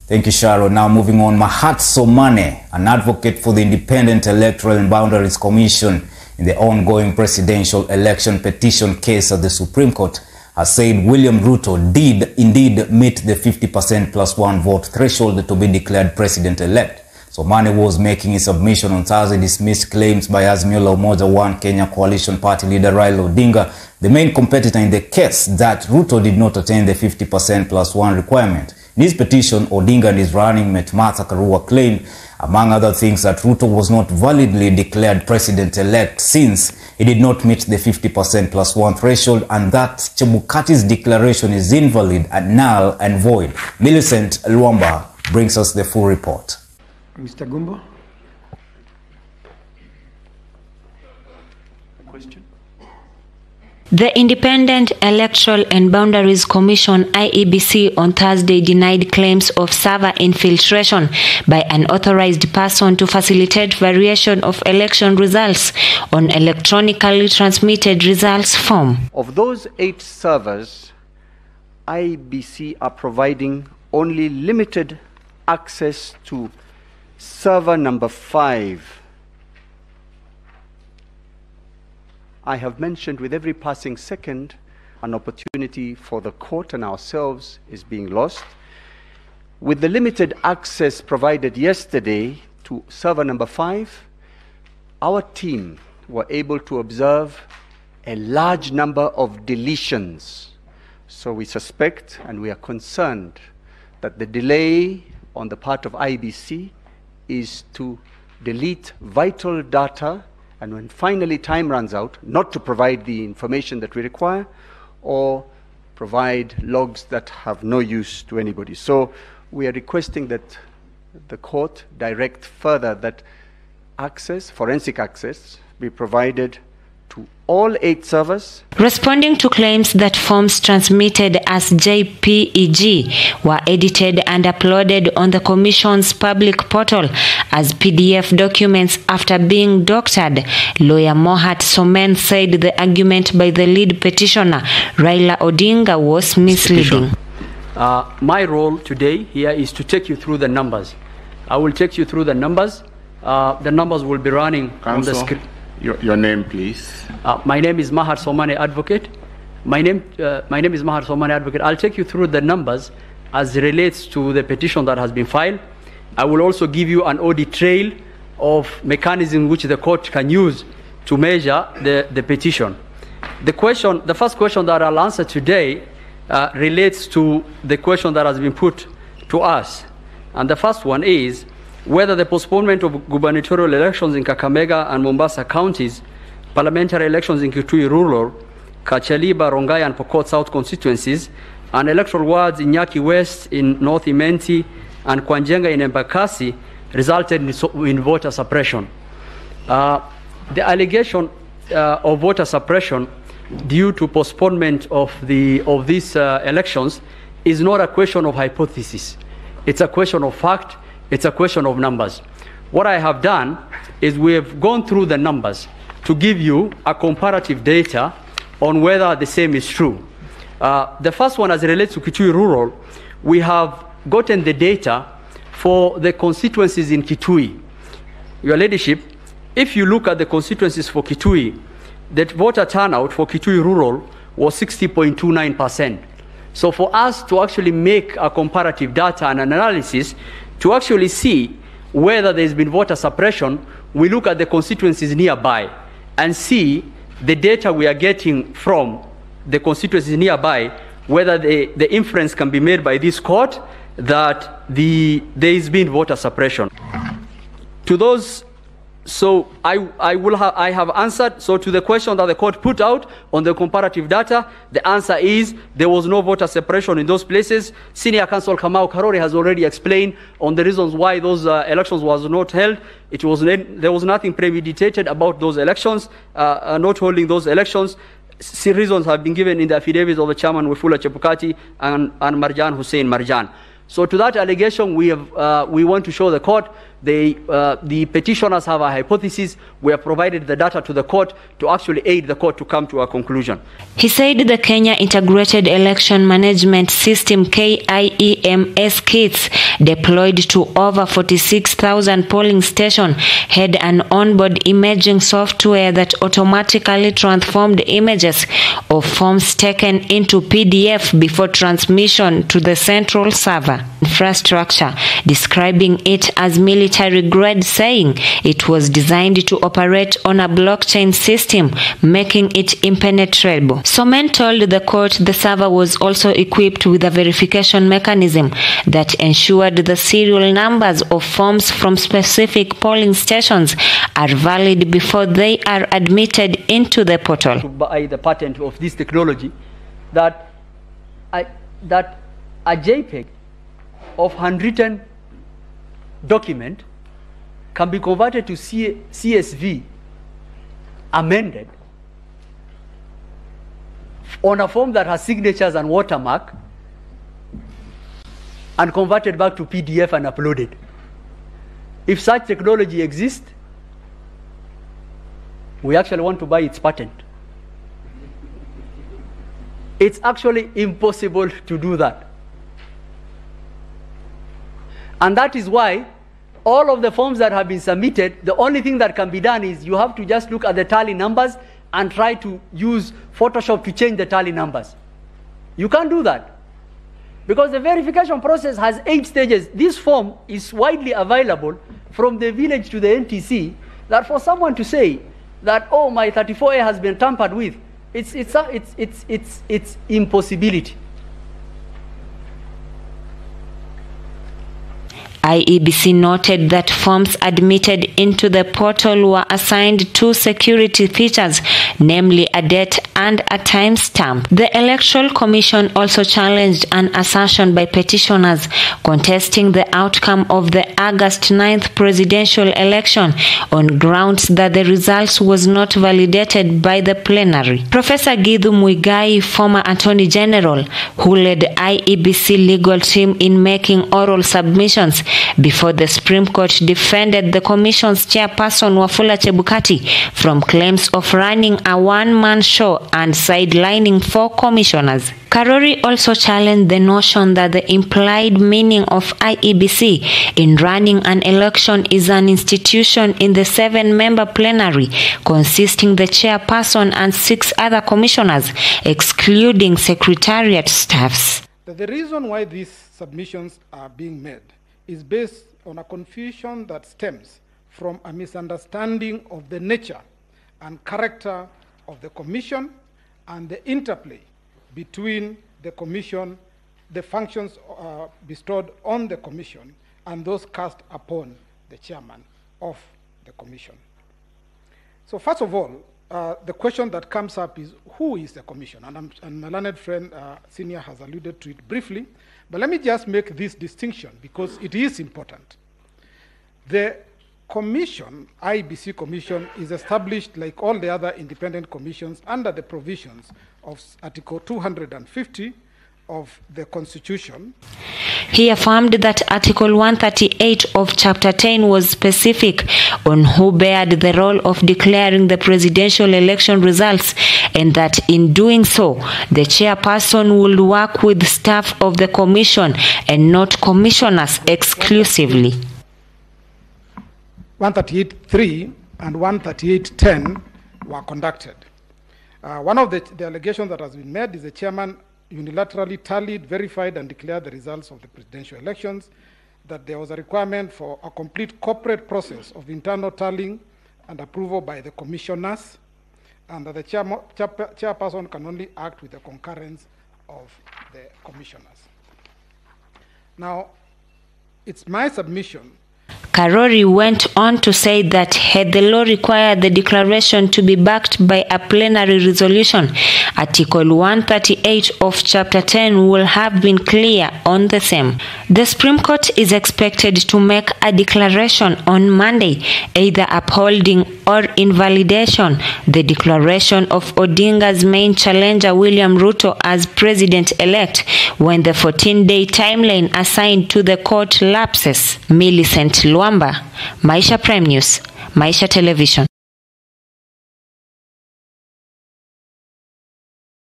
Thank you, Sharo. Now moving on, Mahat Somane, an advocate for the Independent Electoral and Boundaries Commission in the ongoing presidential election petition case at the Supreme Court, has said William Ruto did indeed meet the 50% plus one vote threshold to be declared president-elect. Somane was making his submission on Thursday, dismissed claims by Azimio la Umoja One Kenya coalition party leader Raila Odinga, the main competitor in the case, that Ruto did not attain the 50% plus one requirement. In his petition, Odinga and his running mate Martha Karua claimed, among other things, that Ruto was not validly declared president-elect since he did not meet the 50% plus one threshold, and that Chebukati's declaration is invalid and null and void. Millicent Luamba brings us the full report. Mr. Gumbo. Question. The Independent Electoral and Boundaries Commission (IEBC) on Thursday denied claims of server infiltration by an authorized person to facilitate variation of election results on electronically transmitted results form. Of those 8 servers, IEBC are providing only limited access to server number 5. I have mentioned with every passing second, an opportunity for the court and ourselves is being lost. With the limited access provided yesterday to server number 5, our team were able to observe a large number of deletions. So we suspect and we are concerned that the delay on the part of IEBC is to delete vital data, and when finally time runs out, not to provide the information that we require or provide logs that have no use to anybody. So we are requesting that the court direct further that access, forensic access, be provided to all 8 servers. Responding to claims that forms transmitted as JPEG were edited and uploaded on the Commission's public portal as PDF documents after being doctored, lawyer Mahat Somane said the argument by the lead petitioner, Raila Odinga, was misleading. My role today here is to take you through the numbers. I will take you through the numbers. The numbers will be running on the screen. Your name, please. My name is Mahat Somane, advocate. My name is Mahat Somane, advocate. I'll take you through the numbers as relates to the petition that has been filed. I will also give you an audit trail of mechanism which the court can use to measure the petition. The first question that I'll answer today relates to the question that has been put to us. And the first one is whether the postponement of gubernatorial elections in Kakamega and Mombasa counties, parliamentary elections in Kitui Rural, Kachaliba, Rongai and Pokot South constituencies, and electoral wards in Nyaki West, in North Imenti, and Kwanjenga in Embakasi resulted in voter suppression. The allegation of voter suppression due to postponement of these elections is not a question of hypothesis. It's a question of fact. It's a question of numbers. What I have done is we have gone through the numbers to give you a comparative data on whether the same is true. The first one, as it relates to Kitui Rural, we have gotten the data for the constituencies in Kitui. Your Ladyship, if you look at the constituencies for Kitui, the voter turnout for Kitui Rural was 60.29%. So for us to actually make a comparative data and analysis to actually see whether there's been voter suppression, we look at the constituencies nearby and see the data we are getting from the constituencies nearby, whether the inference can be made by this court that there has been voter suppression. To those, so I have answered. So to the question that the court put out on the comparative data, the answer is there was no voter suppression in those places. Senior Counsel Kamau Karori has already explained on the reasons why those elections was not held. There was nothing premeditated about those elections, not holding those elections. Reasons have been given in the affidavits of the chairman Wafula Chebukati and Marjan Hussein Marjan. So to that allegation, we want to show the court the petitioners have a hypothesis. We have provided the data to the court to actually aid the court to come to a conclusion. He said the Kenya Integrated Election Management System KIEMS kits deployed to over 46,000 polling stations had an onboard imaging software that automatically transformed images of forms taken into PDF before transmission to the central server infrastructure, describing it as military grade, saying it was designed to operate on a blockchain system, making it impenetrable. Somen told the court the server was also equipped with a verification mechanism that ensured the serial numbers of forms from specific polling stations are valid before they are admitted into the portal. To buy the patent of this technology, that a JPEG of handwritten document can be converted to CSV, amended, on a form that has signatures and watermark, and converted back to PDF and uploaded. If such technology exists, we actually want to buy its patent. It's actually impossible to do that. And that is why all of the forms that have been submitted, the only thing that can be done is you have to just look at the tally numbers and try to use Photoshop to change the tally numbers. You can't do that, because the verification process has 8 stages. This form is widely available from the village to the NTC, that for someone to say that, oh, my 34A has been tampered with, it's impossibility. IEBC noted that forms admitted into the portal were assigned 2 security features, namely a date and a timestamp. The Electoral Commission also challenged an assertion by petitioners contesting the outcome of the August 9th presidential election on grounds that the results was not validated by the plenary. Professor Githu Muigai, former Attorney General, who led IEBC legal team in making oral submissions before the Supreme Court, defended the Commission's chairperson Wafula Chebukati from claims of running a one-man show and sidelining 4 commissioners. Karori also challenged the notion that the implied meaning of IEBC in running an election is an institution in the 7-member plenary consisting the chairperson and 6 other commissioners, excluding secretariat staffs. The reason why these submissions are being made is based on a confusion that stems from a misunderstanding of the nature and character of the Commission and the interplay between the Commission, the functions bestowed on the Commission, and those cast upon the chairman of the Commission. So first of all, the question that comes up is, who is the Commission? And my learned friend, Senior, has alluded to it briefly, but let me just make this distinction because it is important. The Commission, IEBC Commission, is established like all the other independent commissions under the provisions of Article 250 of the Constitution. He affirmed that Article 138 of Chapter 10 was specific on who bared the role of declaring the presidential election results, and that in doing so, the chairperson would work with staff of the Commission and not commissioners exclusively. 138.3 and 138.10 were conducted. One of the allegations that has been made is the chairman unilaterally tallied, verified, and declared the results of the presidential elections, that there was a requirement for a complete corporate process of internal tallying and approval by the commissioners, and that the chairperson can only act with the concurrence of the commissioners. Now, it's my submission. Karori went on to say that had the law required the declaration to be backed by a plenary resolution, Article 138 of Chapter 10 will have been clear on the same. The Supreme Court is expected to make a declaration on Monday, either upholding or invalidation the declaration of Odinga's main challenger William Ruto as president-elect when the 14-day timeline assigned to the court lapses. Millicent Wamba, Maisha Prime News, Maisha Television.